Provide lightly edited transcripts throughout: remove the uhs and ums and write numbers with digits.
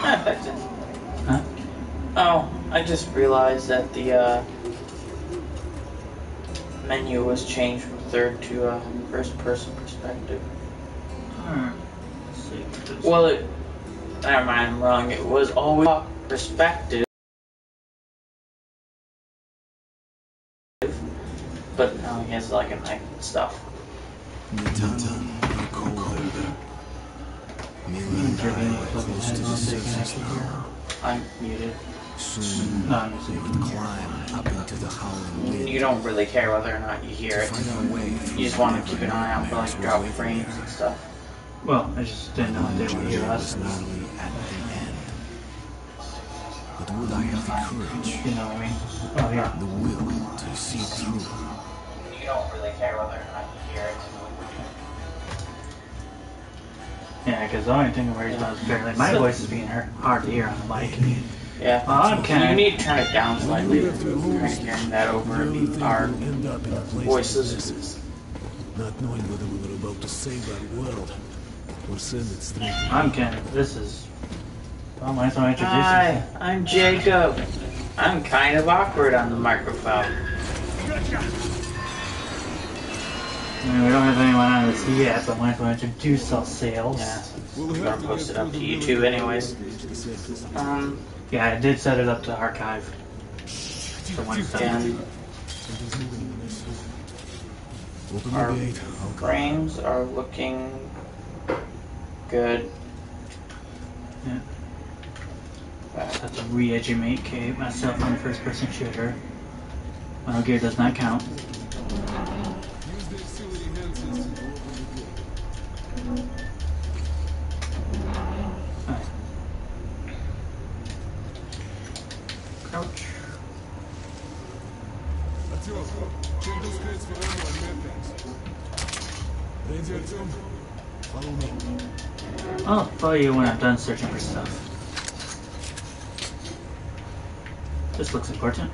Not affected. Huh? Oh, I just realized that the menu was changed from third to first person perspective. Let's see what this Well, never mind, I'm wrong. It was always perspective, but now he has like a knife and stuff. I'm muted. No, I'm just You don't really care whether or not you hear it. You just want to keep an eye out for like drop frames and stuff. well, I just didn't know if they would hear us. But would I have the courage, You know what I mean? Oh, yeah. the will to see it through? You don't really care whether or not you hear it. Yeah, because the only thing that worries about is barely my voice is being hard to hear on the mic. Yeah. Well, You need to turn it down slightly. We're hearing that over our voices. Not knowing whether we were about to save our world or send it straight. I'm Ken. This is... Well, might as well introduce Hi, you. I'm Jacob. I'm kind of awkward on the microphone. I mean, we don't have anyone on this yet, but might as well introduce ourselves. Yeah, I'm gonna post it up to YouTube anyways. Yeah, I did set it up to archive. For one second. Open Our the gate. frames are looking good. Yeah. That's a re-educate myself on the first person shooter. Metal Gear does not count. Alright. Crouch. Follow me. I'll follow you when I'm done searching for stuff. This looks important.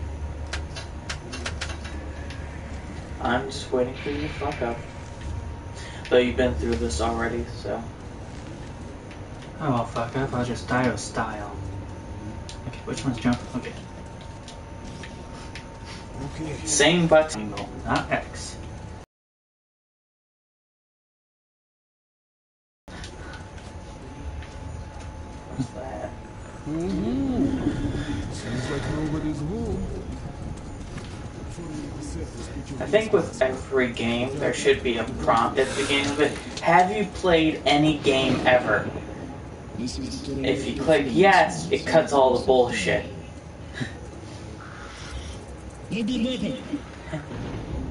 I'm just waiting for you to fuck up. Though you've been through this already, so. Oh, well, fuck up. I'll just die of style. Okay, which one's jump? Okay. Okay. Same button. Angle, not X. What's that? Seems like nobody's home. I think with every game there should be a prompt at the beginning of it. Have you played any game ever? If you click yes, it cuts all the bullshit.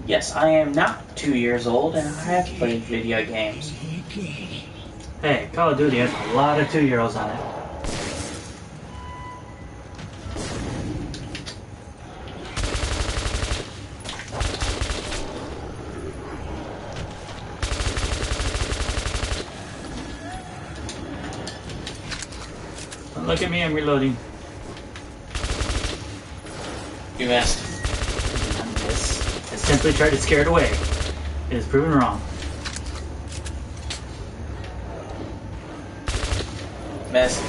Yes, I am not 2 years old and I have played video games. Hey, Call of Duty has a lot of 2-year-olds on it. Don't look at me, I'm reloading. You missed. I simply tried to scare it away. It is proven wrong. Missed.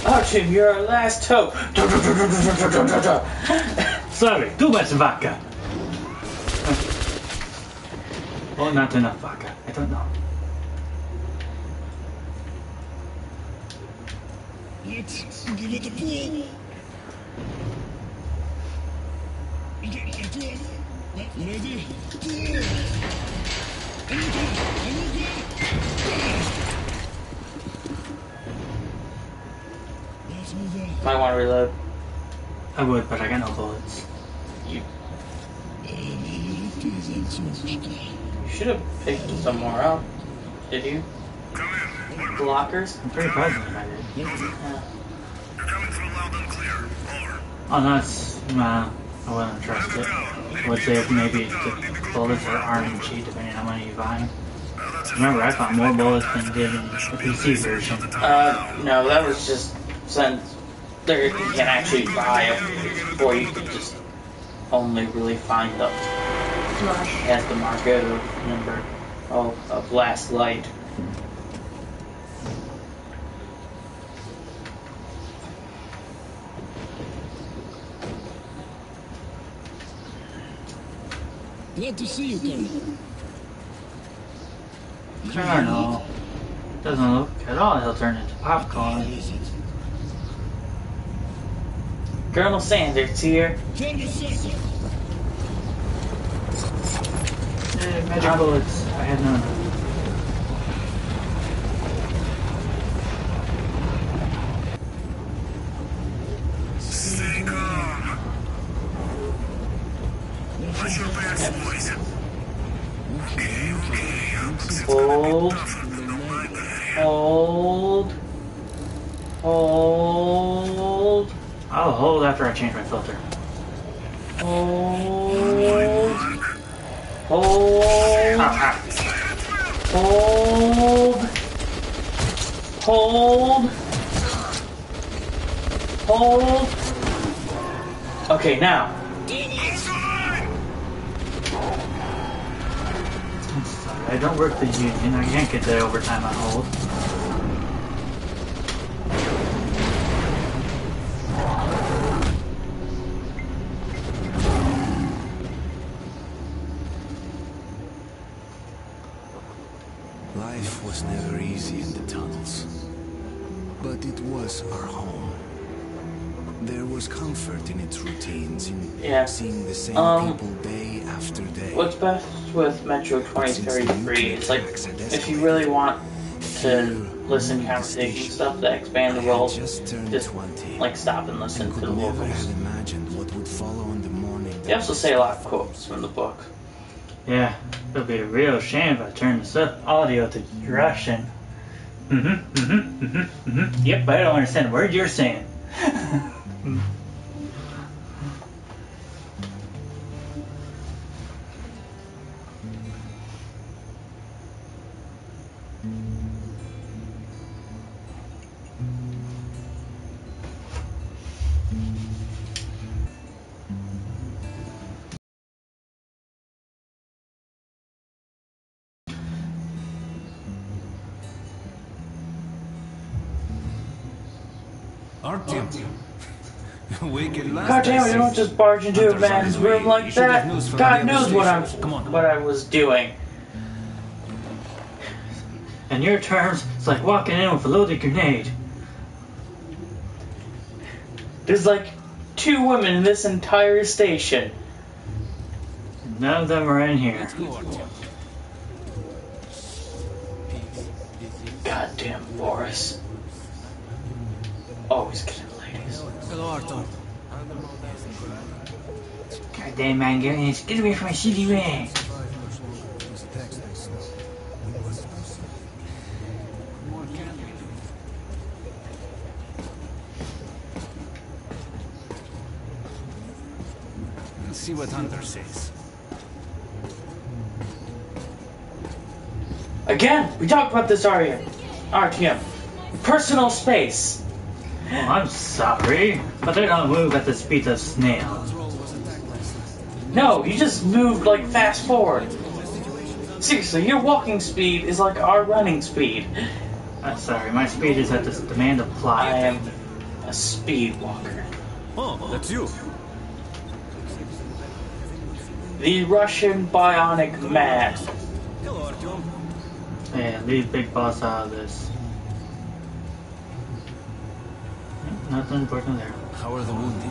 Archie, you're our last hope. Sorry, too much vodka. Oh, not enough vodka. I don't know. Let's give it a pull. Ready? Might want to reload. I would, but I got no bullets. You should have picked somewhere else. Did you? The lockers? I'm pretty positive I did. Yeah. You're coming through loud and clear. Over. Oh, that's... Nah, I wouldn't trust it. I would say if maybe the bullets are RNG depending on how many you find. Remember, I found more bullets than you did in the PC version. No, that was just since there you can actually buy it before you can just only really find them. It has the market of number of last light. Glad to see you, Colonel. Colonel. Doesn't look at all he'll turn into popcorn. Colonel Sanders here. Colonel Sanders. Hey, magic bullets. I had none. Stay calm. Watch your backs, boys. Okay. Hold. Hold. Hold. I'll hold after I change my filter. Hold. Hold. Hold. Hold. Hold. Okay, now. I don't work the union. I can't get the overtime on hold. Life was never easy in the tunnels, but it was our home. There was comfort in its routines, in seeing the same people day after day. What's best with Metro 2033 is like, if you really want to listen to conversation stuff that expand the world, just like stop and listen to the locals. What would follow on the morning. They also say a lot of quotes from the book. Yeah, it'll be a real shame if I turn this audio to Russian. Yep, but I don't understand a word you're saying. Artyom. God damn it, you don't just barge into a man's room like that. God knows what I was doing. In your terms, it's like walking in with a loaded grenade. There's like 2 women in this entire station. None of them are in here. Goddamn Boris. Always getting ladies. Goddamn man, get away from my shitty way. Let's see what Hunter says. Again, we talked about this earlier. RTM. Personal space. Well, I'm sorry, but they don't move at the speed of snails. No, you just moved like fast forward. Seriously, your walking speed is like our running speed. I'm sorry, my speed is at the demand of plot. I am a speed walker. Oh, that's you. The Russian bionic man. Hello, Artyom. Yeah, leave Big Boss out of this. Nothing important there. How are the wounded?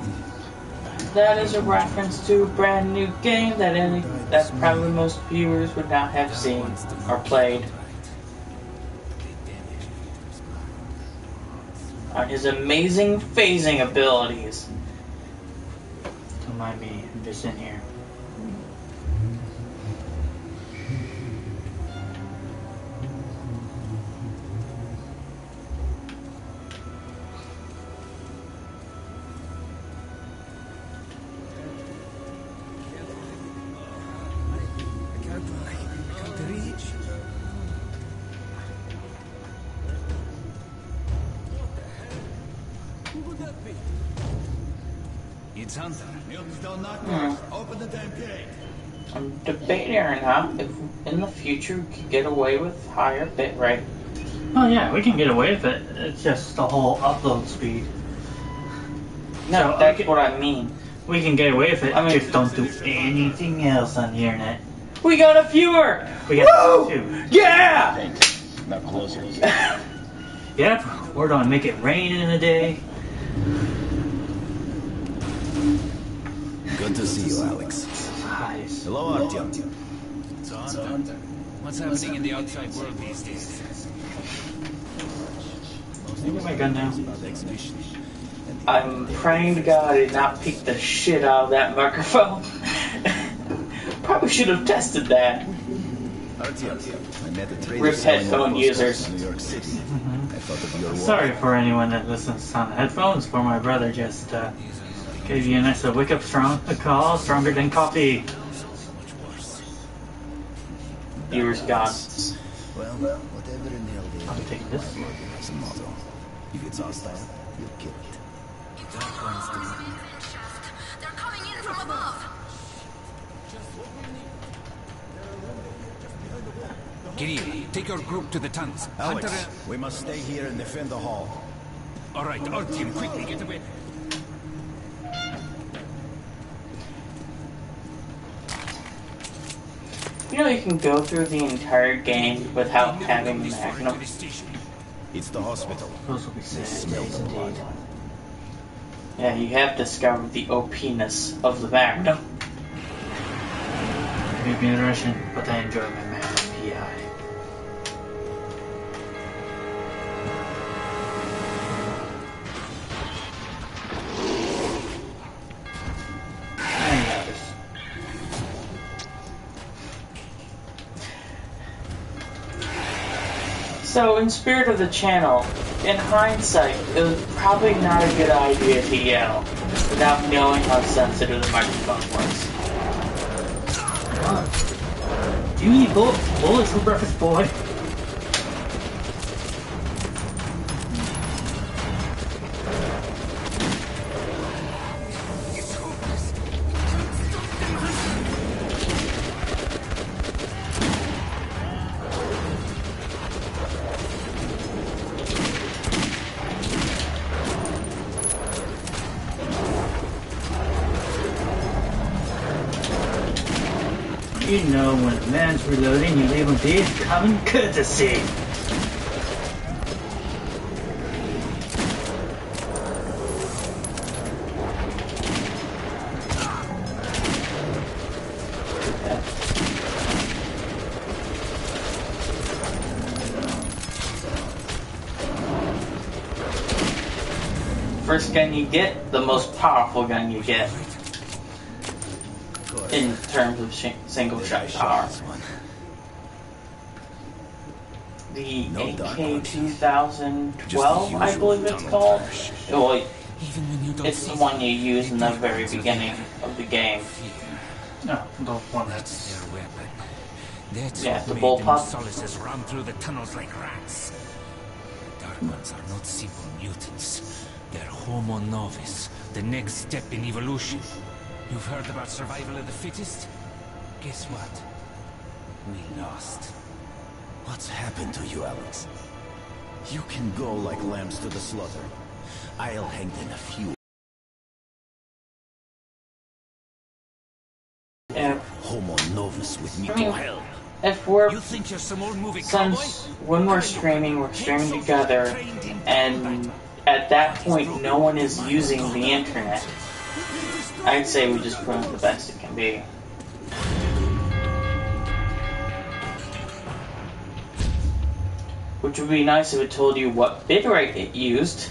That is a reference to a brand new game that probably most viewers would not have seen or played. On his amazing phasing abilities. Don't mind me, I'm just in here. It's Hunter. Open the damn gate. I'm debating or not if in the future we could get away with higher bitrate. Oh yeah, we can get away with it. It's just the whole upload speed. No, So, that's okay. what I mean. We can get away with it. I mean, just don't do anything else on the internet. We got a viewer! We got two. Yeah! Now close yours. Yep, we're gonna make it rain in a day. Good to see you, Alex. Hi. Hello, Artyom. So, Hunter, what's happening in the outside world these days? Can you get my gun now? I'm praying to God I did not peek the shit out of that microphone. Probably should have tested that. Artyom, I met a trader Rip selling headphone postcards users. in New York City. I thought of your Sorry for anyone that listens on headphones, for my brother just gave you a nice wake up call, stronger than coffee. Viewers gone. Well, whatever in hell they I'll take this. as a motto. If it's hostile, you'll kill it. They're coming in from above. Kirill, take your group to the tunnels. Alex, Hunter, we must stay here and defend the hall. all right, our team, quickly get away. You know you can go through the entire game without having the Magnum. It's the hospital. Those will be sad Smell days the blood. indeed. Yeah, you have discovered the OP-ness of the Magnum. Maybe in Russian, but I enjoy my Magnum PI. So, in spirit of the channel, in hindsight, it was probably not a good idea to yell without knowing how sensitive the microphone was. Do you need bullets for breakfast, boy? You know, when a man's reloading, you leave him be common courtesy. First gun you get, the most powerful gun you get. In terms of single shot power. The AK-2012, I believe it's called. Well, it's the one you use in the very beginning of the game. No, the one that's... Their weapon. That's Yeah, what the made bullpup. them Solaces run through the tunnels like rats. Dark ones are not simple mutants. They're Homo Novus, the next step in evolution. You've heard about survival of the fittest? Guess what? We lost. What's happened to you, Alex? You can go like lambs to the slaughter. I'll hang them a few. Homo novus with me to hell. If we're, You think you're some old movie cowboy? since when we're streaming together, and at that point no one is using the internet, I'd say we just put it the best it can be. Which would be nice if it told you what bitrate it used.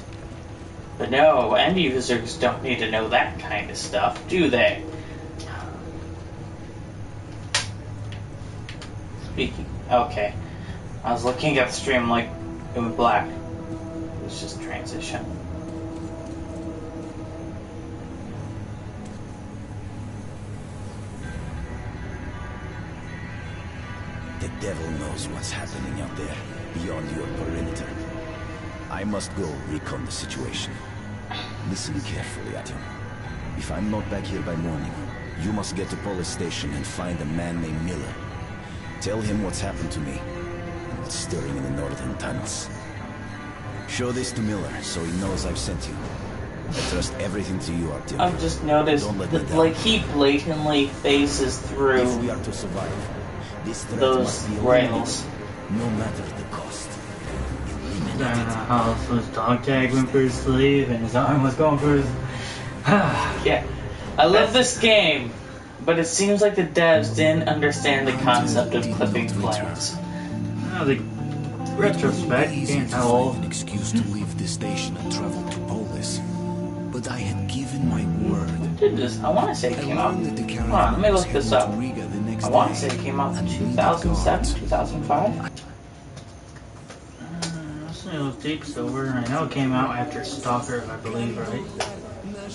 But no, end users don't need to know that kind of stuff, do they? Speaking, okay. I was looking at the stream like it went black. It was just transition. The devil knows what's happening out there, beyond your perimeter. I must go recon the situation. Listen carefully, Artyom. If I'm not back here by morning, you must get to police station and find a man named Miller. Tell him what's happened to me, and what's stirring in the northern tunnels. Show this to Miller, so he knows I've sent you. I trust everything to you, Artyom. I've just noticed that, like, he blatantly phases through If we are to survive, this threat those must be rails. eliminated, no matter the cost. I don't know how his dog tag went for his sleeve and his arm was going for his... Yeah. I love this game, but it seems like the devs didn't understand the concept of clipping flames. Well, the retrospect, can't tell. An excuse to leave the station and travel to Polis, but I had given my word. Did this? I want to say it came out. learned that the Hold on, let me look this up. Riga the next I want to day, say it came out in and 2007, 2005. It was Deep Silver. I know it came out after Stalker, I believe, right?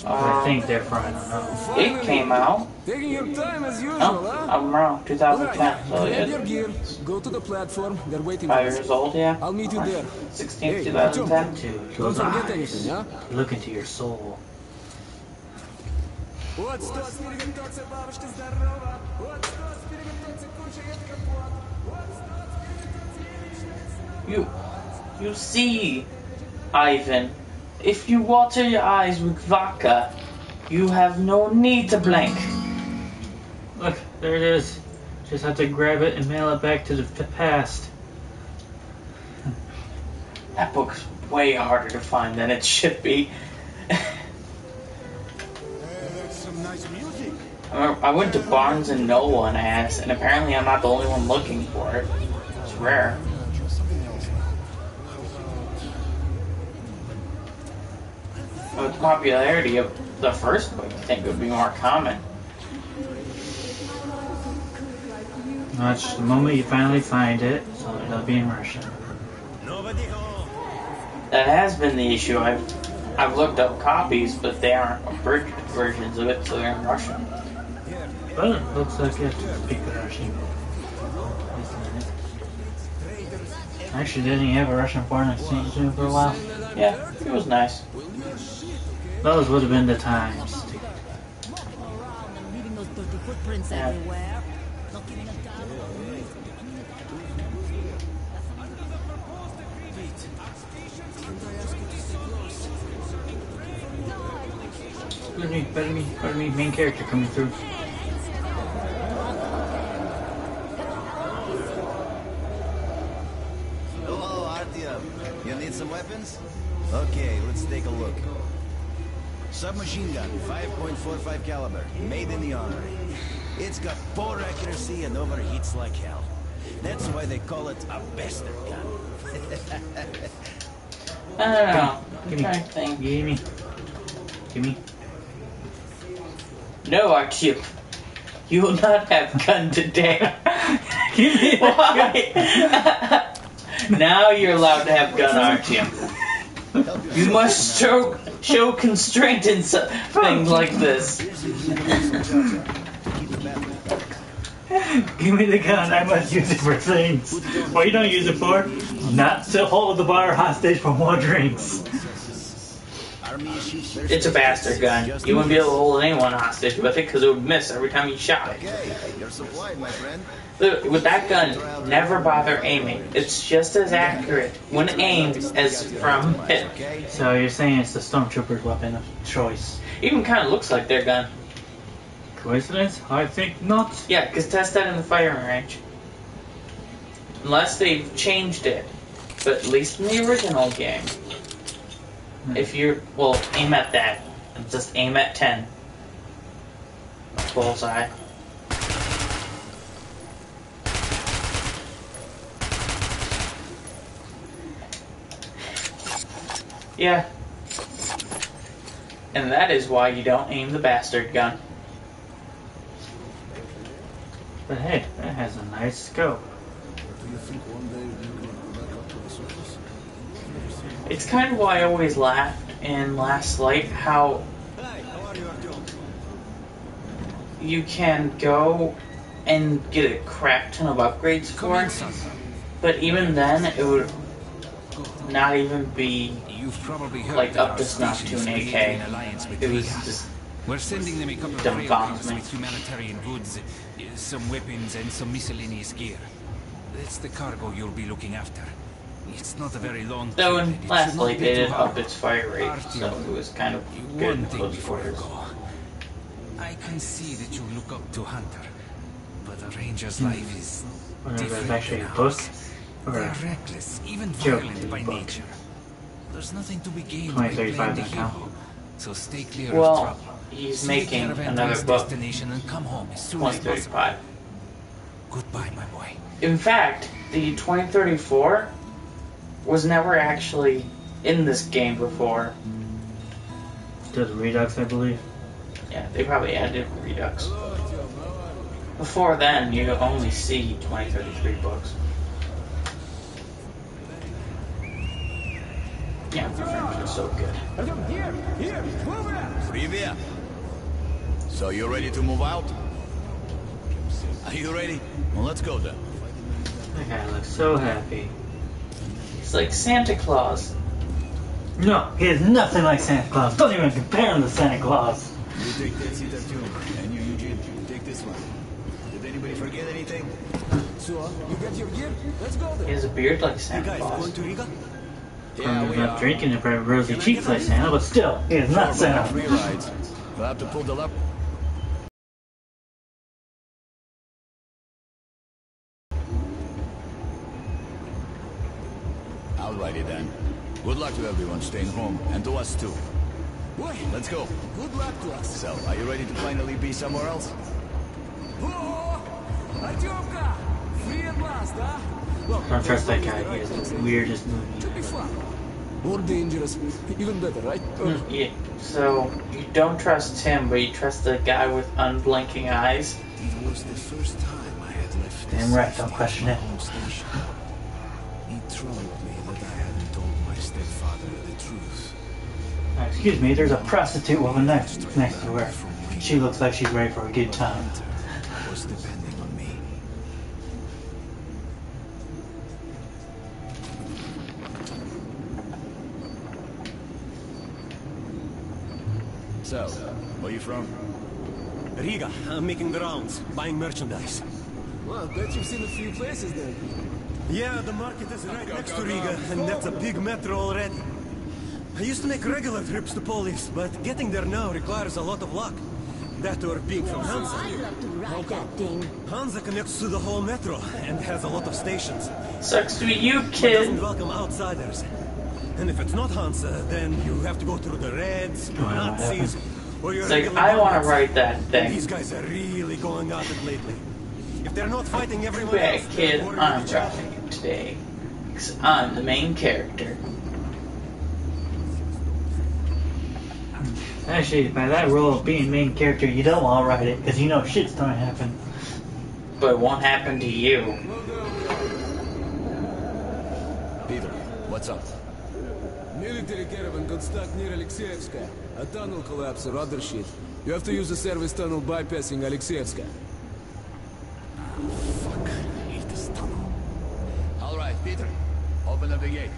I think therefore I don't know. It came out. Taking your time as usual, Oh, I'm wrong. 2010. So Grab your gear, it's go to the platform, they're waiting 5 for us. years old, yeah. I'll meet you there. 16, Hey, 2010. To Don't those forget eyes. anything, huh? Look into your soul. You see, Ivan, if you water your eyes with vodka, you have no need to blink. Look, there it is. Just have to grab it and mail it back to the past. That book's way harder to find than it should be. Some nice music. I went to Barnes and Noble and asked, and apparently I'm not the only one looking for it. It's rare. With the popularity of the first book, you think it would be more common. Watch the moment you finally find it, so it'll be in Russian. That has been the issue. I've looked up copies, but they aren't abridged versions of it, so they're in Russian. But it looks like you have to speak the Russian. Actually, didn't he have a Russian foreign exchange student for a while? Yeah, it was nice. Those would have been the times. Yeah. Pardon me, main character coming through. Hello, Artyom. You need some weapons? Okay, let's take a look. Submachine gun, 5.45 caliber, made in the armory. It's got poor accuracy and overheats like hell. That's why they call it a bastard gun. I don't know. I'm Gimme. trying to think. Gimme. No, Artyom. You will not have gun today. Gimme. Why? Now you're allowed to have gun, Artyom. You must show constraint in things like this. Give me the gun, I must use it for things. What you don't use it for? Not to hold the bar hostage for more drinks. It's a bastard gun. You wouldn't be able to hold anyone hostage with it because it would miss every time you shot it. Okay, you're supplied, my friend. Look, with that gun, never bother aiming. It's just as accurate when aimed as from hit. So you're saying it's the stormtrooper's weapon of choice? Even kind of looks like their gun. Coincidence? I think not. Yeah, because test that in the firing range. Unless they've changed it. But at least in the original game. If you're, well, aim at that. And just aim at 10. Bullseye. Yeah. And that is why you don't aim the bastard gun. But hey, that has a nice scope. It's kind of why I always laughed in Last Light how you can go and get a crap ton of upgrades for it, but even then it would not even be like up to snuff to an AK. It was just We're sending them a couple of Don't rail bomb cars me. with humanitarian goods, some weapons, and some miscellaneous gear. That's the cargo you'll be looking after. It's not a very long Though trip, in and it last should not light be they too did hard. up its fire rate, so it was kind of good One in thing close before you quarters. go. I can see that you look up to Hunter, but a ranger's life is Whatever, it's different actually than a book. ours. Or They're a reckless, even joke violent by book. nature. There's nothing to be gained by 2035 playing the doesn't count. hero, so stay clear of Well, trouble. he's See the making caravan to another its book, destination and come home as soon as possible. 2035. Goodbye, my boy. In fact, the 2034 was never actually in this game before. Does Redux, I believe. Yeah, they probably added Redux. Before then, you only see 2033 books. Yeah, the French is so good. Привет. So you ready to move out? Are you ready? Well, let's go then. That guy looks so happy. It's like Santa Claus. No, he is nothing like Santa Claus. Don't even compare him to Santa Claus. You take that seat up too. And you, Eugene, take this one. Did anybody forget anything? So, you got your gear? Let's go He then. has a beard like You Santa guys Claus. going to Riga? Probably not drinking and probably rosy cheeks like Santa, but still, he is not Sure, but Santa. free rides. We'll have to pull the up. Alrighty then. Good luck to everyone staying home, and to us too. Boy, Let's go. good luck to us. So, are you ready to finally be somewhere else? Oh, Artyomka! Free at last, huh? Look, Don't trust that guy. He has the weirdest movie. should be fun. More dangerous. Even better, right? Yeah, so you don't trust him, but you trust the guy with unblinking eyes. It was the first time I had left Damn right, don't question it. home station. He troubled me that I hadn't told my stepfather the truth. Excuse me, there's a prostitute woman next to her. She looks like she's ready for a good time. Hunter was depending on me. So, where you from? Riga. I'm making the rounds, buying merchandise. Well, bet you've seen a few places there. Yeah, the market is right next to Riga, and that's a big metro already. I used to make regular trips to Polis, but getting there now requires a lot of luck. That or being from Hansa. I love to ride that thing. Hansa connects to the whole metro and has a lot of stations. Sucks to be you, But kid. doesn't welcome outsiders. And if it's not Hansa, then you have to go through the Reds, Nazis, or your It's like, regular I want to bandits. write that And these thing. guys are really going at it lately. If they're not fighting everyone Bad else, kid, they're I'm each other. dropping it today. Because I'm the main character. Actually, by that rule of being main character, you don't want to write it, because you know shit's gonna happen. But it won't happen to you. Peter, what's up? Military caravan got stuck near Alexeyevska. A tunnel collapse or other shit. You have to use a service tunnel bypassing Alexeyevska. Fuck, I hate this tunnel. Alright, Peter, open up the gate.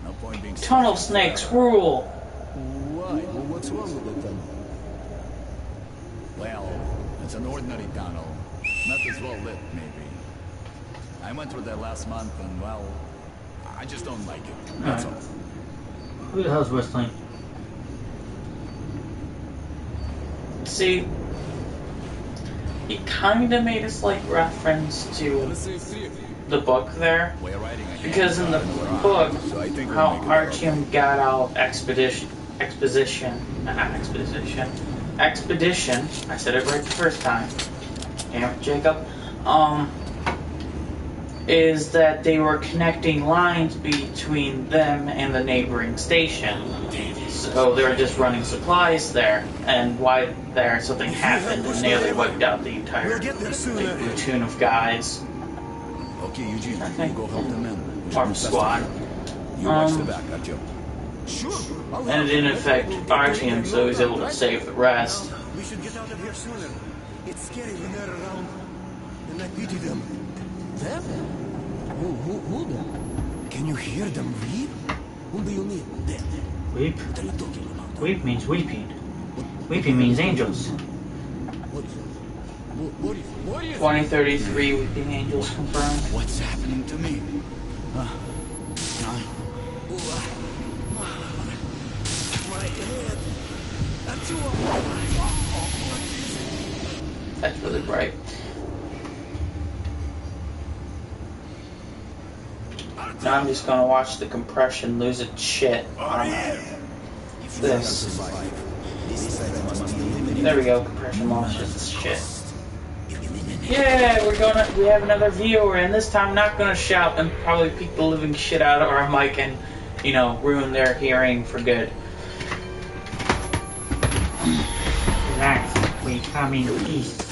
No point being Tunnel snakes rule. Why? Well, what's wrong with the tunnel? Well, it's an ordinary tunnel. Not as well lit, maybe. I went through that last month and, well, I just don't like it. That's all. Who the hell's whistling? See, he kind of made a slight reference to Let's say 3. the book there. Way of writing, I can't Because in the remember where book, I'm, so I think we'll how make it work. Artyom got out expedition, I said it right the first time. Damn it, Jacob. Is that they were connecting lines between them and the neighboring station. So they were just running supplies there, and while there something happened and nearly wiped out the entire We'll get there sooner. like, platoon of guys. Okay, Eugene, Okay. you go help the men. Or squad. You watch the back, Artyom. Sure. I'll And it didn't affect Artyom, so he was able to save the rest. We should get out of here sooner. It's scary when they're around. And I pity them. Them? Who them? Can you hear them weep? Who do you mean? Them. Weep? What are you talking about? Weep means weeping. Weeping means angels. What is it? What is it? 2033 Weeping Angels confirmed. What's happening to me? That's really bright. Now I'm just gonna watch the compression lose its shit on this. There we go, compression launches its shit. Yeah, we have another viewer, and this time I'm not gonna shout and probably peek the living shit out of our mic and, you know, ruin their hearing for good. Relax, we come in peace.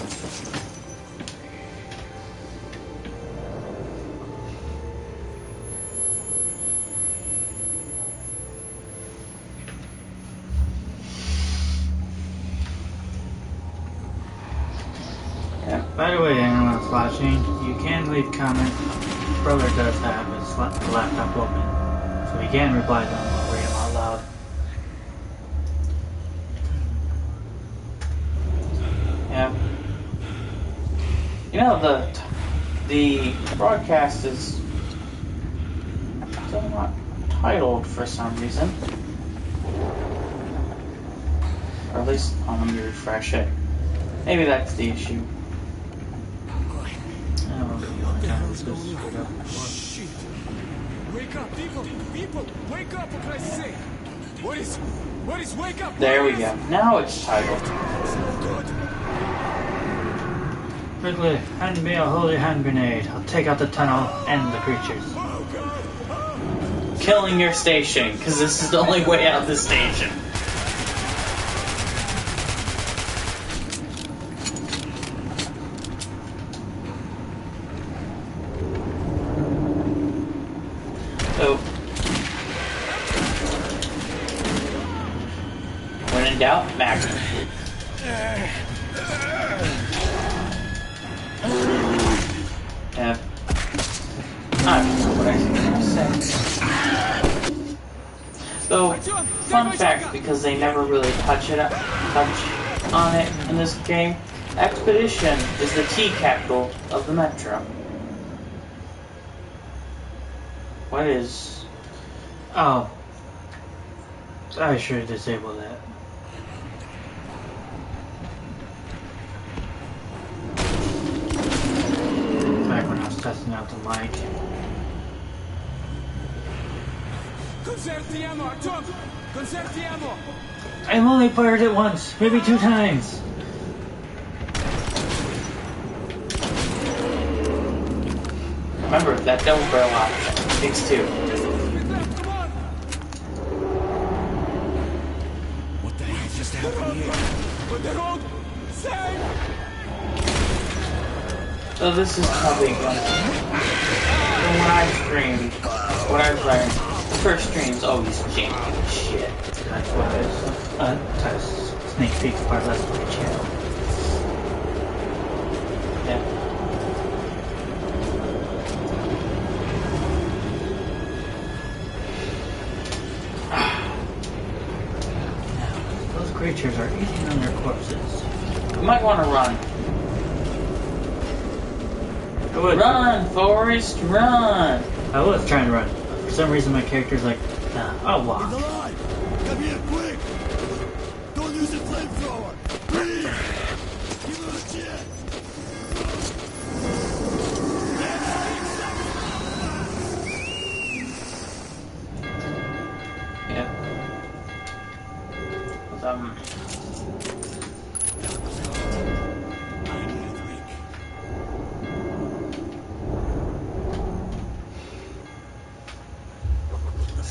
By the way, anyone else watching, you can leave comments. Brother does have his laptop open, so he can reply to them while reading them out loud. Yeah. You know, the broadcast is still not titled for some reason. Or at least, let me refresh it. Maybe that's the issue. Shit! Wake up, people! People! Wake up, for Christ's sake! What is wake up? There we go. Now it's titled. Quickly, hand me a holy hand grenade. I'll take out the tunnel and the creatures. Killing your station, because this is the only way out of the station. So, when in doubt, Magnum. Yeah. I don't know what I was going to say. So, fun fact, because they never really touch on it in this game, Expedition is the tea capital of the Metro. What is... Oh. I should disable that. Back when I was testing out the mic. Conserve the ammo, Tom! Conserve the ammo! I've only fired it once, maybe 2 times. Remember, that double barrel option takes 2. What the hell just happened here? But the road! Save! So this is probably going to... From what I've streamed, what I've learned, the first stream's always janky as shit. That's what it is. Test sneak peek of our Let's Play channel. Yeah. Those creatures are eating on their corpses. You might want to run. Run, Forrest, run! I was trying to run. For some reason my character's like, nah, I'll walk. He's alive! Come here, quick! Don't use a flamethrower! Please! Give him a chance! Yeah.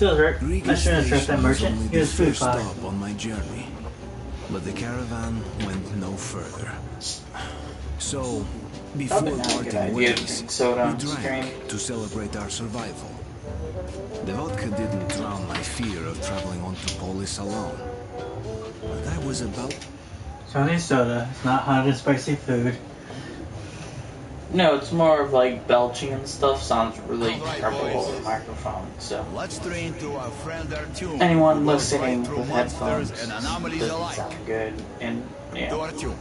Feels right. I shouldn't have trusted that merchant. He was food stop fodder. on my journey, but the caravan went no further. So, before Probably not a good parting idea to ways, drink soda on we drank stream. to celebrate our survival. The vodka didn't drown my fear of traveling on to Polis alone. But I was about... It's only soda. It's not hot and spicy food. No, it's more of like belching and stuff sounds really terrible over the microphone, so... Let's train to our friend Artyom. Anyone listening with headphones monsters and anomalies doesn't alike. sound good, and To yeah. Artyom.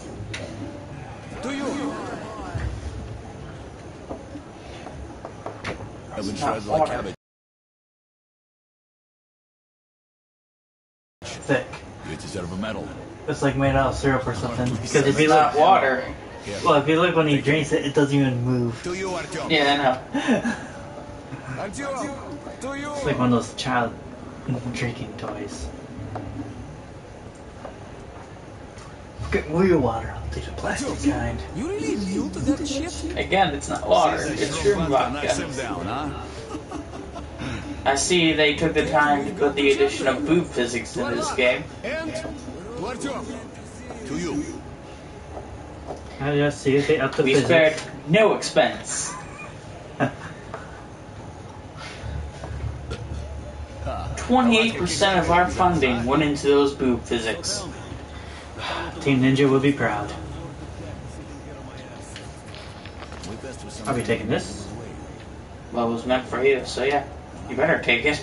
To you! I've been Not shredded like water. cabbage. Thick. You deserve a medal. It's like made out of syrup or something. Because if It's you not look, water. well, if you look when he drinks it, it doesn't even move. To you, Artyom. Yeah, I know. Artyom, to you. It's like one of those child drinking toys. Get real water. I'll take the plastic kind. You really new to that shit? Again, it's not water. It's shroom Knocks him vodka. down, huh? I see they took the time to put the addition of boob physics in this game. And to Artyom. To you. I just see if they up the We physics. spared no expense. 28% of our funding went into those boob physics. Team Ninja will be proud. I'll be taking this. Well, it was meant for you, so yeah. You better take it.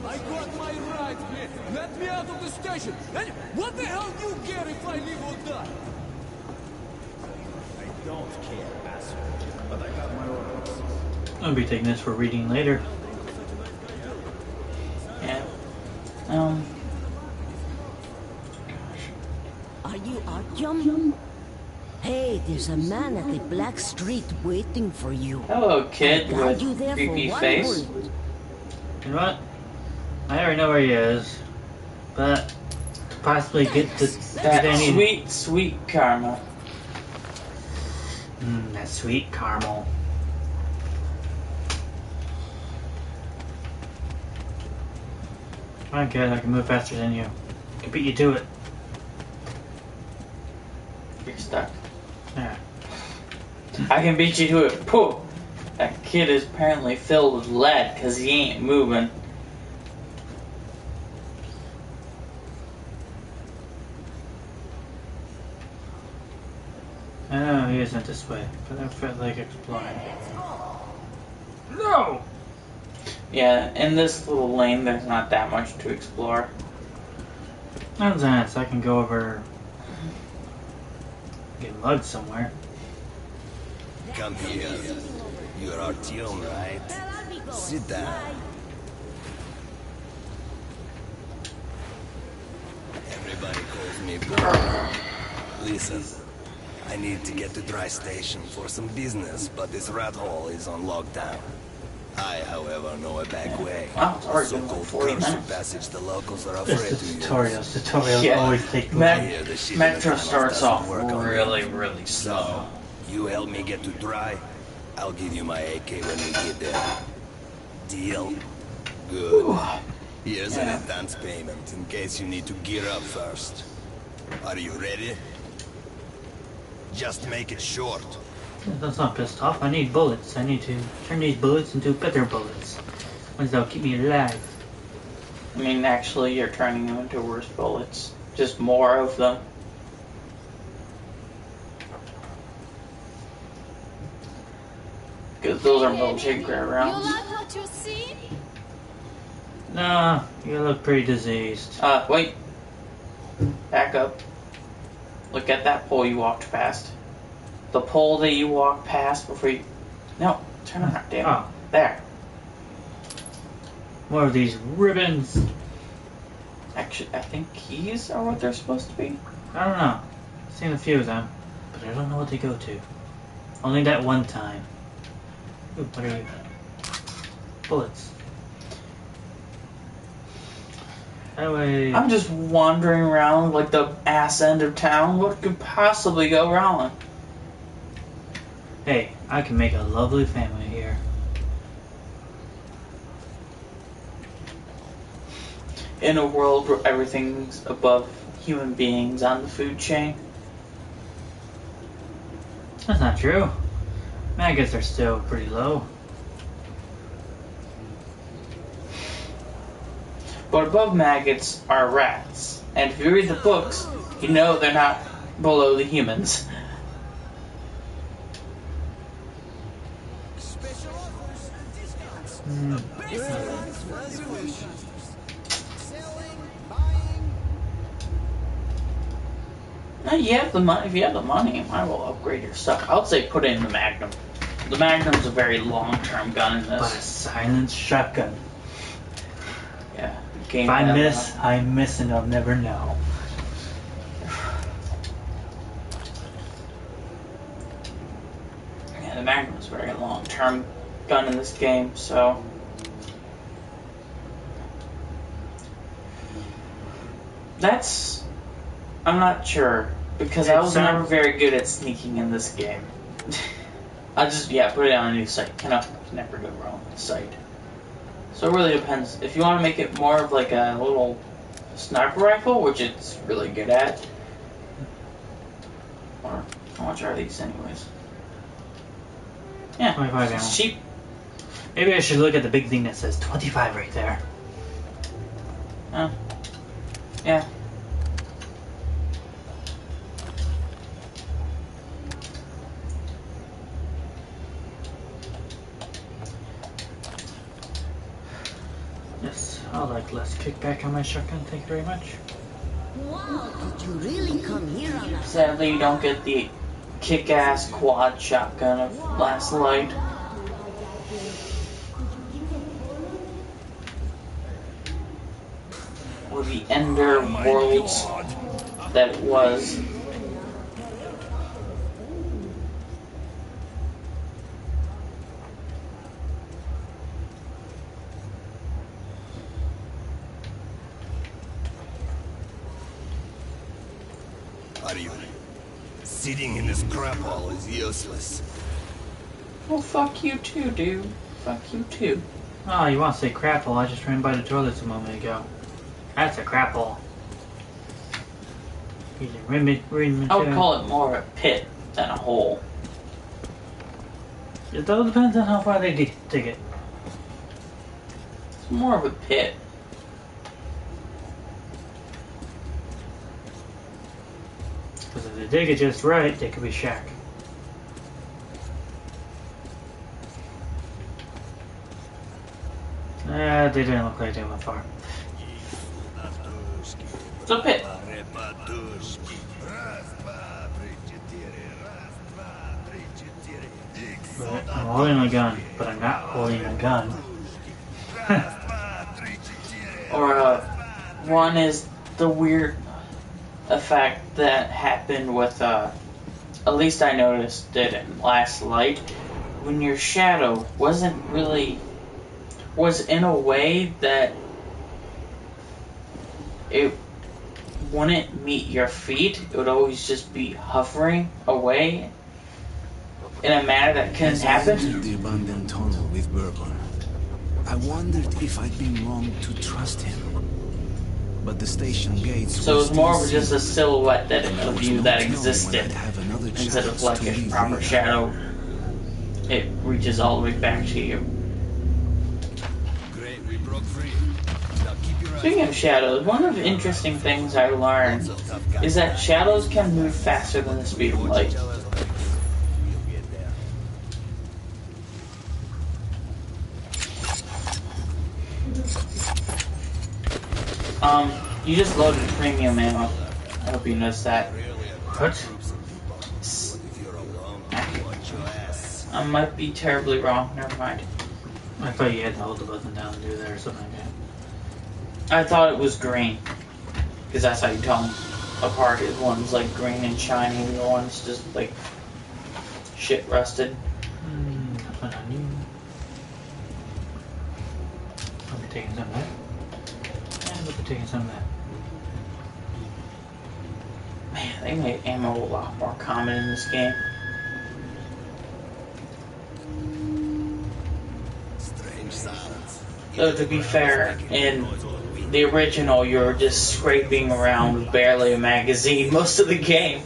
I got my rights, man. Let me out of the station. And what the hell do you care if I live or die? I don't care, bastard. But I got my orders. I'll be taking this for reading later. Yeah. Are you Artyom? Hey, there's a man at the Black Street waiting for you. Hello, kid Got you with there creepy for one face. bullet. You know what? I already know where he is. But to possibly get to That get any sweet, sweet karma. that sweet caramel. I'm good, I can move faster than you. I can beat you to it. You're stuck. Yeah. I can beat you to it. Pooh! That kid is apparently filled with lead because he ain't moving. I know he isn't this way, but I felt like exploring. No! Yeah, in this little lane, there's not that much to explore. Not that, I can go over. Get mugged somewhere. Come here. You're Artyom, right? Sit down. Everybody calls me Bob. Listen, I need to get to Dry Station for some business, but this rat hole is on lockdown. I, however, know a back way. Wow, it's already been So-called 40 cursed minutes. passage the locals are afraid It's to the use. tutorials. Tutorials Yeah. always take I long. hear the shit in the Metro tunnels starts doesn't off work on really, me. really slow. You help me get to Dry, I'll give you my AK when we get there. Deal? Good. Here's an advance payment in case you need to gear up first. Are you ready? Just make it short. That's not pissed off. I need bullets. I need to turn these bullets into better bullets. Ones that'll keep me alive. I mean, actually, you're turning them into worse bullets. Just more of them. Because those are military grade You rounds. like what you see? Nah, you look pretty diseased. Wait. Back up. Look at that pole you walked past. The pole that you walked past before you... No, turn around, damn it. Oh. There. More of these ribbons. Actually, I think keys are what they're supposed to be. I don't know. I've seen a few of them, but I don't know what they go to. Only that one time. Ooh, what are you? Bullets. That way. I'm just wandering around like the ass end of town. What could possibly go wrong? Hey, I can make a lovely family here. In a world where everything's above human beings on the food chain. That's not true. Maggots are still pretty low. But above maggots are rats. And if you read the books, you know they're not below the humans. You have the money. If you have the money, you might as well upgrade your stuff. I would say put in the Magnum. The Magnum's a very long-term gun in But a this. silenced shotgun. Yeah. If I miss, I miss and I'll never know. term gun in this game, so I'm not sure, because I was never very good at sneaking in this game. I just, put it on a new site. Can never go wrong with the site. So it really depends. If you want to make it more of like a little sniper rifle, which it's really good at, or I want to try these anyways. Yeah, 25 it's ammo. cheap. Maybe I should look at the big thing that says 25 right there. Yeah. Yes, I'll like less kickback on my shotgun, thank you very much. Wow, did you really come here on a... Sadly, you don't get the kick-ass quad shotgun of Last Light. Or the Ender Worlds that it was. Sitting in this crap hole is useless. Well, fuck you too, dude. Fuck you too. Oh, you want to say crap hole? I just ran by the toilets a moment ago. That's a crap hole. I would call it more of a pit than a hole. It all depends on how far they dig it. It's more of a pit. Because if they dig it just right, they could be shack. They didn't look like they went far. It's a pit. But I'm holding a gun, but I'm not holding a gun. Or one is the weird effect that happened with, at least I noticed it in Last Light, when your shadow was in a way that it wouldn't meet your feet. It would always just be hovering away in a manner that couldn't happen. Entered the abandoned tunnel with Bourbon, I wondered if I'd been wrong to trust him. But the station gates. So it was more of just a silhouette of you that existed, instead of like a proper shadow. It reaches all the way back to you. Great, we broke free. Now keep your Speaking of shadows, one of the interesting things I learned is that shadows can move faster than the speed of light. You just loaded premium ammo. I hope you noticed that. What? I might be terribly wrong. Never mind. I thought you had to hold the button down to do that or something like that. I thought it was green. Because that's how you tell them apart. One's like green and shiny, and the other one's just like shit rusted. I'll be taking some of that. And I'll be taking some of that. Man, they made ammo a lot more common in this game. strange sounds. Though to be fair, in the original you were just scraping around with barely a magazine most of the game.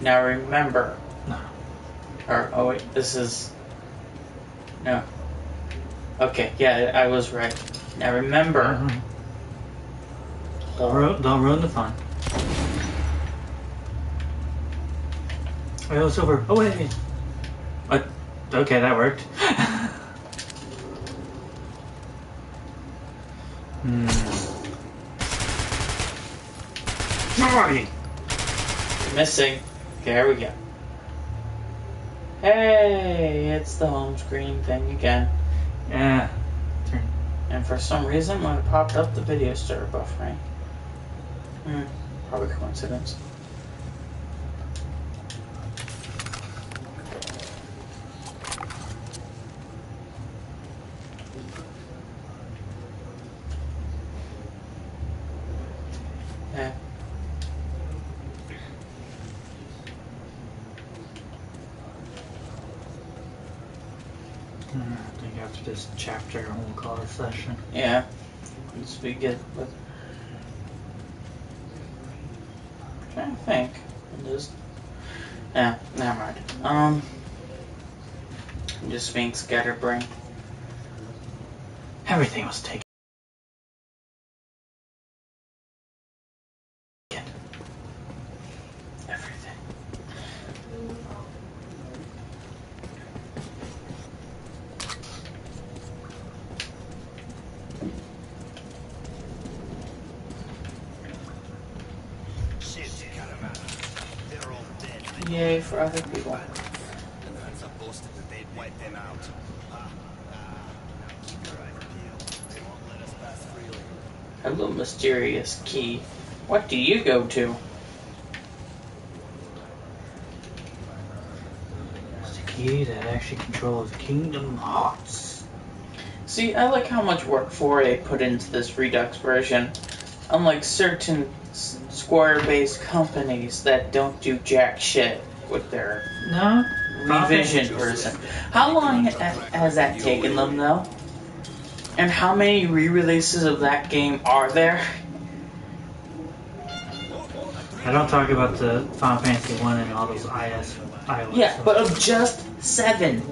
Now remember. Oh wait, this is... No. Okay, yeah, I was right. Now remember... Don't ruin the fun. Oh, silver. Oh, wait. What? Okay, that worked. Sorry. Missing. Okay, here we go. Hey, it's the home screen thing again. Yeah. And for some reason, when it popped up, the video started buffering. Probably coincidence. Yeah. I think after this chapter, we'll call it a session. Yeah. Once we get with. I'm trying to think. Just. Yeah, never mind. I'm just being scatterbrained. Everything was taken. Everything. Yay for other people. And that's a boasted that they'd wipe them out. Keep your eyes peeled. They won't let us pass freely. Hello, mysterious key. What do you go to? It's the key that actually controls Kingdom Hearts. See, I like how much work 4A put into this Redux version. Unlike certain Square-based companies that don't do jack shit with their revision version. How long has that taken them, though? And how many re-releases of that game are there? I don't talk about the Final Fantasy 1 and all those iOS. Yeah, but of just 7.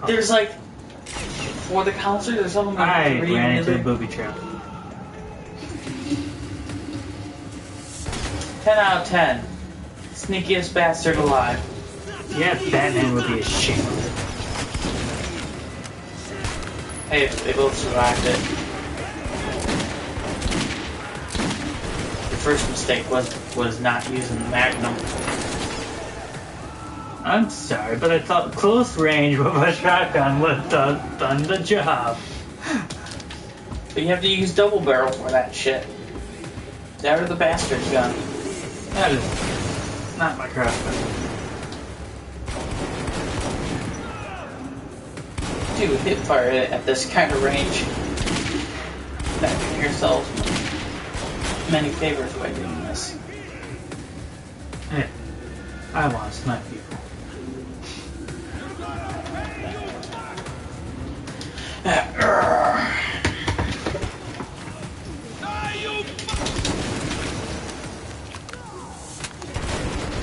There's like, for the console, there's something like I 3 ran into the booby trap. 10 out of 10. Sneakiest bastard alive. Yeah, Batman would be ashamed. Hey, they both survived it. Your first mistake was not using the Magnum. I'm sorry, but I thought close range with a shotgun would have done the job. But you have to use double barrel for that shit. That or the bastard gun. That is not my crossbow. Dude, hip fire at this kind of range. Not doing yourselves many favors by doing this. Hey, I want to snipe people.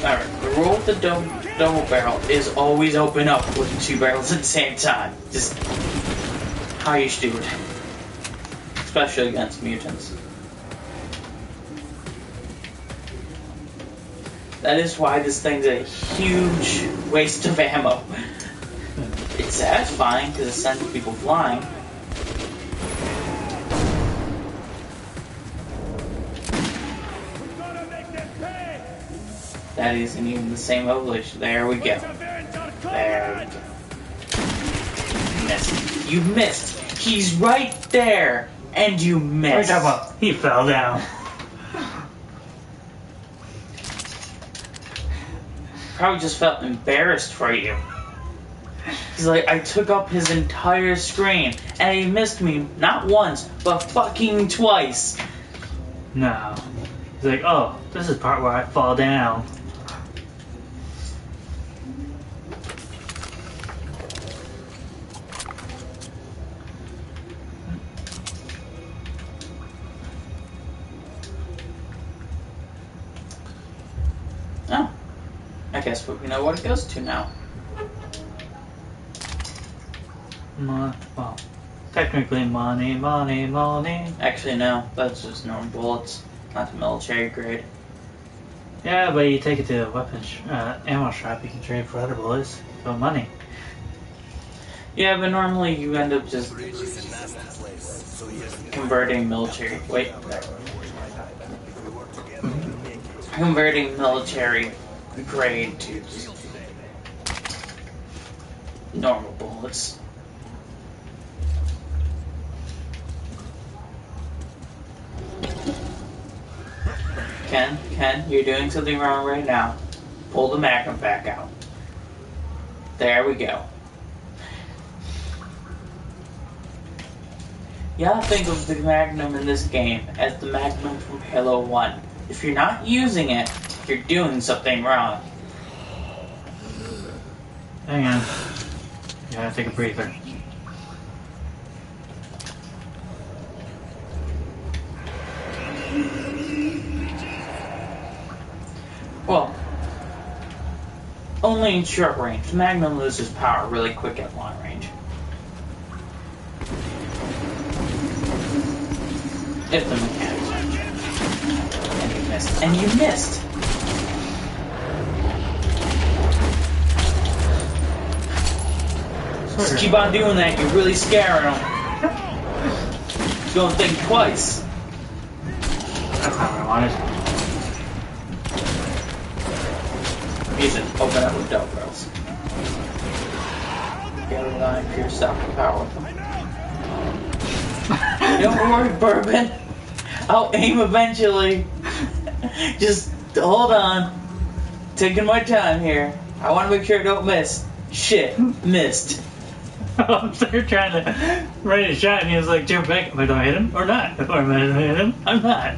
Alright, the rule with the double barrel is always open up with 2 barrels at the same time. Just how you should do it. Especially against mutants. That is why this thing's a huge waste of ammo. It's satisfying because it sends people flying. That isn't even the same evolution. There we go. There we go. Missed. You missed. He's right there, and you missed. He fell down. Probably just felt embarrassed for you. He's like, I took up his entire screen, and he missed me not once, but fucking twice. No. He's like, oh, this is the part where I fall down. Oh. I guess we know what it goes to now. Well, technically money. Actually, no. That's just normal bullets, not the military grade. Yeah, but you take it to a weapons ammo shop, you can trade for other bullets. For money. Yeah, but normally you end up just converting military. Wait. Converting military grade to just normal bullets. Ken, you're doing something wrong right now. Pull the Magnum back out. There we go. You gotta think of the Magnum in this game as the Magnum from Halo 1. If you're not using it, you're doing something wrong. Hang on. You gotta take a breather. Well, only in short range. The Magnum loses power really quick at long range. If the mechanics are. And you missed. And you missed! Just keep on doing that, you're really scaring them. Don't think twice. That's not what I wanted. Ethan, open up with dope girls. Get a line for yourself to power with them. Don't worry, Bourbon. I'll aim eventually. Just hold on. Taking my time here. I want to make sure I don't miss. Shit, missed. I'm there trying to ready to shot and he was like, jump back. Am I gonna hit him or not? Or am I gonna hit him? I'm not.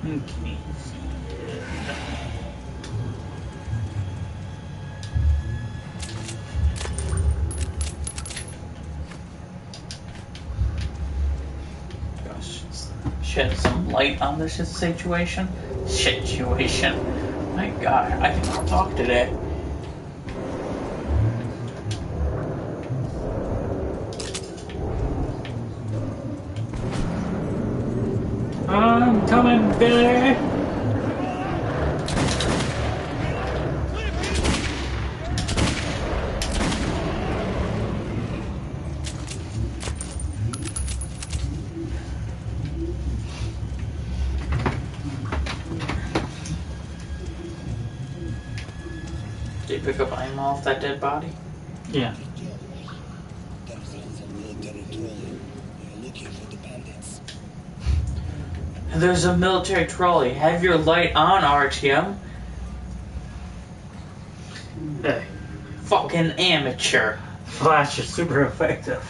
Okay. Gosh, shed some light on this situation. My God, I cannot talk today. I'm coming, Billy! Did you pick up ammo off that dead body? Yeah. There's a military trolley. Have your light on, RTM. Hey. Fucking amateur. Flash is super effective.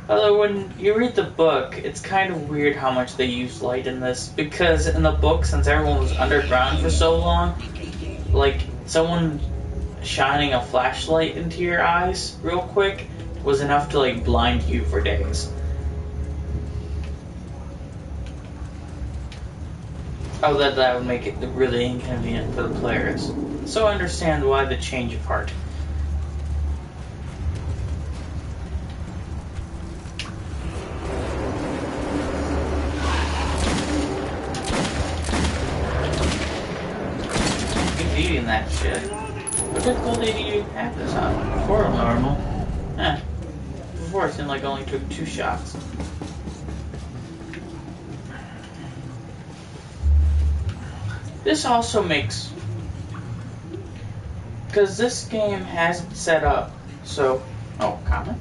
Although when you read the book, it's kind of weird how much they use light in this. Because in the book, since everyone was underground for so long, like, someone shining a flashlight into your eyes real quick was enough to, like, blind you for days. Oh, that would make it really inconvenient for the players. So I understand why the change of heart. Eating that shit. What difficulty do you have this on? Before Normal. Before it seemed like it only took 2 shots. This also makes... Because this game has it set up, so... Oh, comment?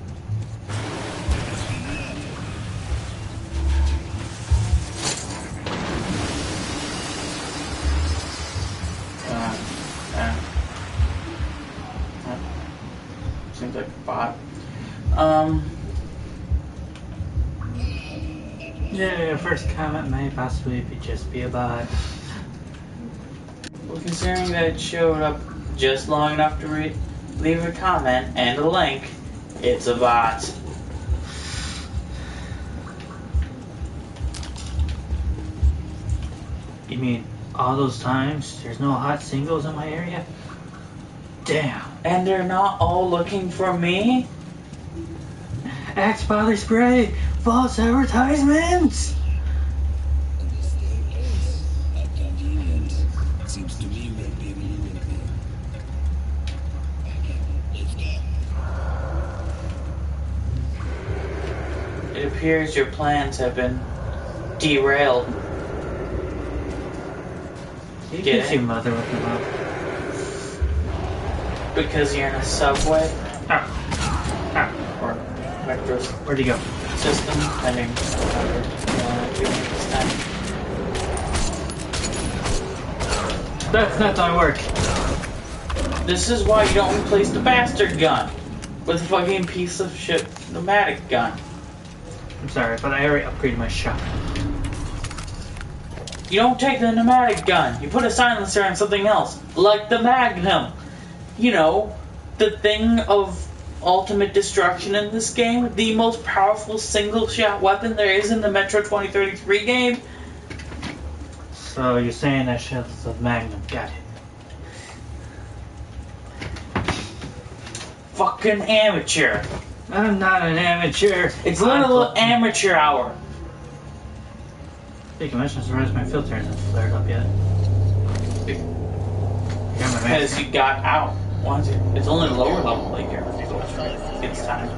Seems like a bot. Yeah, your first comment may possibly just be a bot. Well, considering that it showed up just long enough to leave a comment and a link, it's a bot. You mean all those times there's no hot singles in my area? Damn. And they're not all looking for me? Axe body spray! False advertisements! Seems to me we're being lured here. It appears your plans have been derailed. You get your mother with the mouth. Because you're in a subway? Or vectors. Where'd he go? System, depending on how you're doing this time. That's not how I work. This is why you don't replace the bastard gun with a fucking piece of shit pneumatic gun. I'm sorry, but I already upgraded my shotgun. You don't take the pneumatic gun. You put a silencer on something else, like the Magnum. You know, the thing of ultimate destruction in this game, the most powerful single-shot weapon there is in the Metro 2033 game. So you're saying that shit's a Magnum? Got it. Fucking amateur. I'm not an amateur. It's a little amateur hour. Hey, I'm surprised my filter hasn't flared up yet. Because you got out. Once it's only lower level like here. It's time.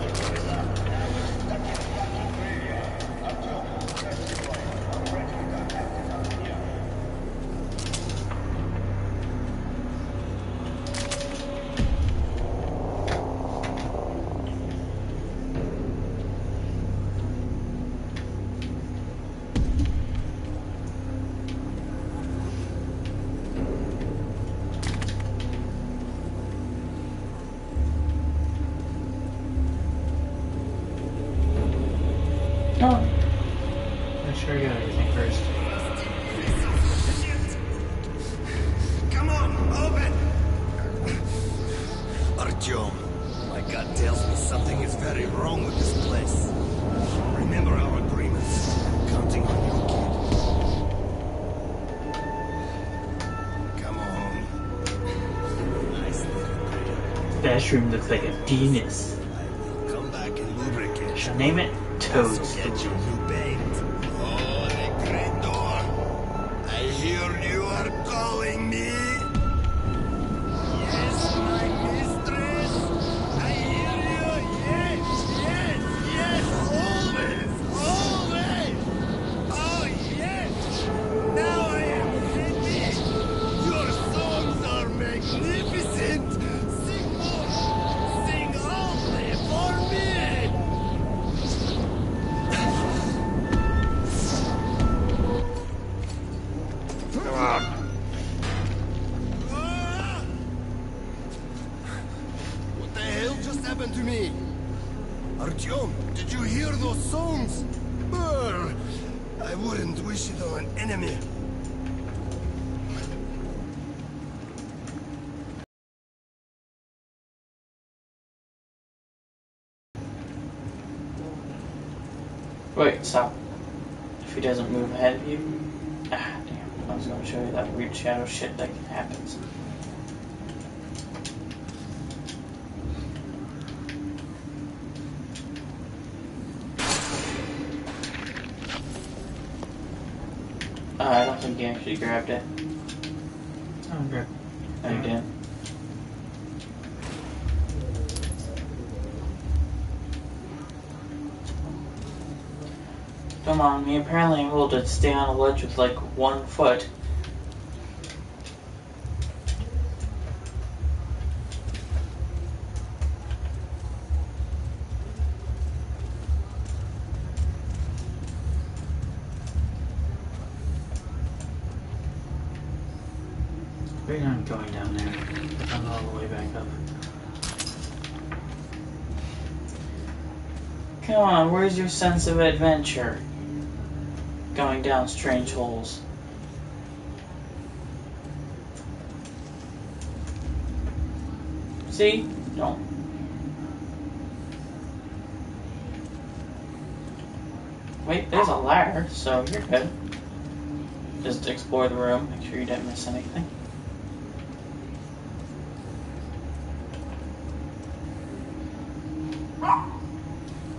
Make sure you got everything first. Come on, open! Artyom, my gut tells me something is very wrong with this place. Remember our agreements. I'm counting on you, kid. Come on. Nice little prayer. Bathroom looks like a penis. I will come back and lubricate. Should I name it Toadstool? Get your new paint. Oh, the great door. I hear you are calling me. Yes, my mistress. I hear you. Yes, yes, yes. Always, always. Oh, yes. Now I am happy. Your songs are magnificent. Sing more. Sing only for me. What the hell just happened to me? Artyom, did you hear those songs? Brr, I wouldn't wish it on an enemy. Wait, stop. If he doesn't move ahead of you. Ah, damn. I was going to show you that weird shadow shit that happens. I don't think he actually grabbed it. Oh, okay. No, he didn't. Come on, me. Apparently I'm able to stay on a ledge with like 1 foot. We're not going down there. I'm all the way back up. Come on, where's your sense of adventure? Going down strange holes. See? Don't. Wait, there's a ladder, so you're good. Just explore the room, make sure you didn't miss anything.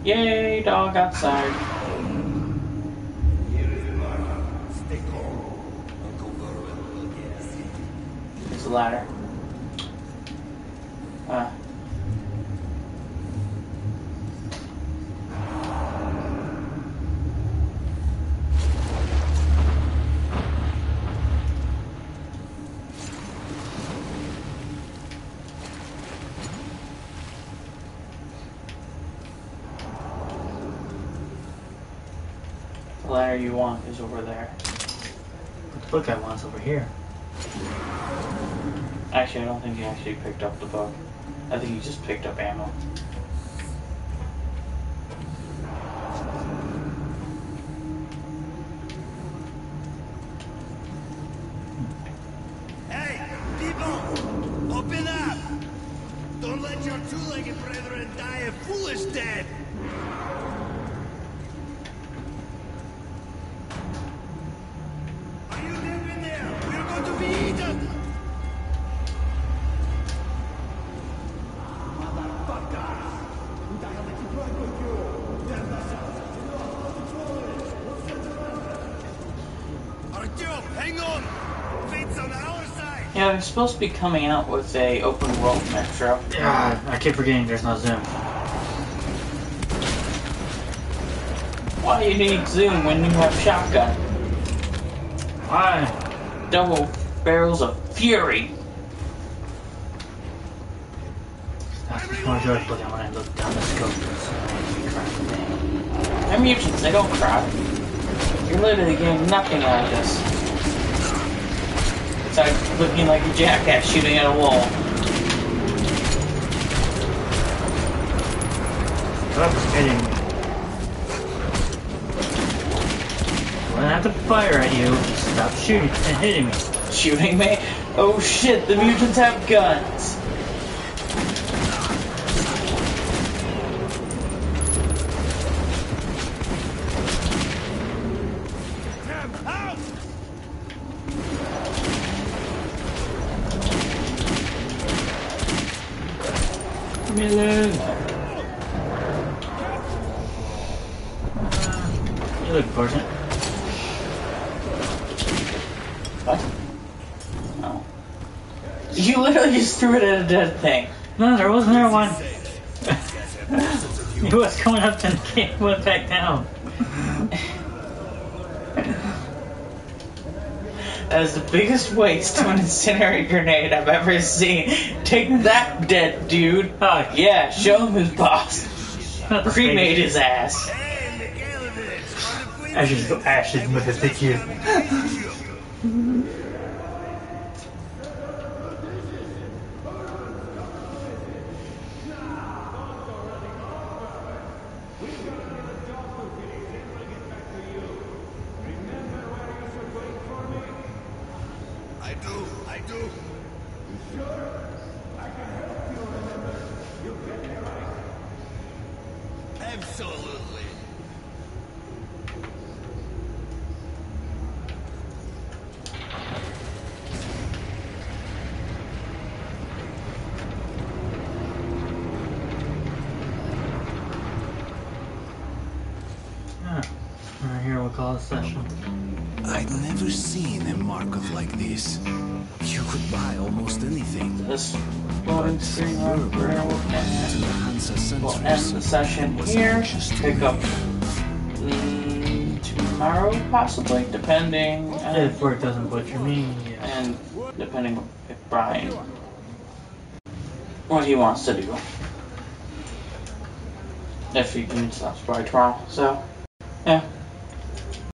Yay, dog outside. Stay calm. Uncle Verwell will get us. There's a ladder. incinerator you want is over there. But the book I want is over here. Actually, I don't think he actually picked up the book. I think he just picked up ammo. Hey, people! Open up! Don't let your two-legged brethren die a foolish death! Are you dead in there? We're going to be eaten! Hang on! Fate's on our side! Yeah, they're supposed to be coming out with a open world metro. Yeah, I keep forgetting there's no zoom. Why do you need zoom when you have shotgun? Why? Double barrels of fury. That's more joyful than when I look down the scope and see They're mutants, they don't cry. You're literally getting nothing out of this. It's like looking like a jackass shooting at a wall. Stop hitting me. When I have to fire at you, stop shooting and hitting me. Shooting me? Oh shit, the mutants have guns! Million. You look important. What? Oh. You literally just threw it at a dead thing. No, there wasn't there one. It was coming up and it went back down. That is the biggest waste to an incendiary grenade I've ever seen. Take that, dead dude. Yeah, show him who's boss. Cremate his ass. Ashes to ashes, but it's the kid. I do. You sure? I can help you remember. You get me right. Absolutely. Right here we'll call it a session. I'd never seen a market like this. You could buy almost anything. This loading screen on to the Hansa we'll end the session here. Pick up tomorrow, possibly, depending. If work doesn't butcher me, yeah. And depending if Brian, what he wants to do. If he can stop by tomorrow. So, yeah.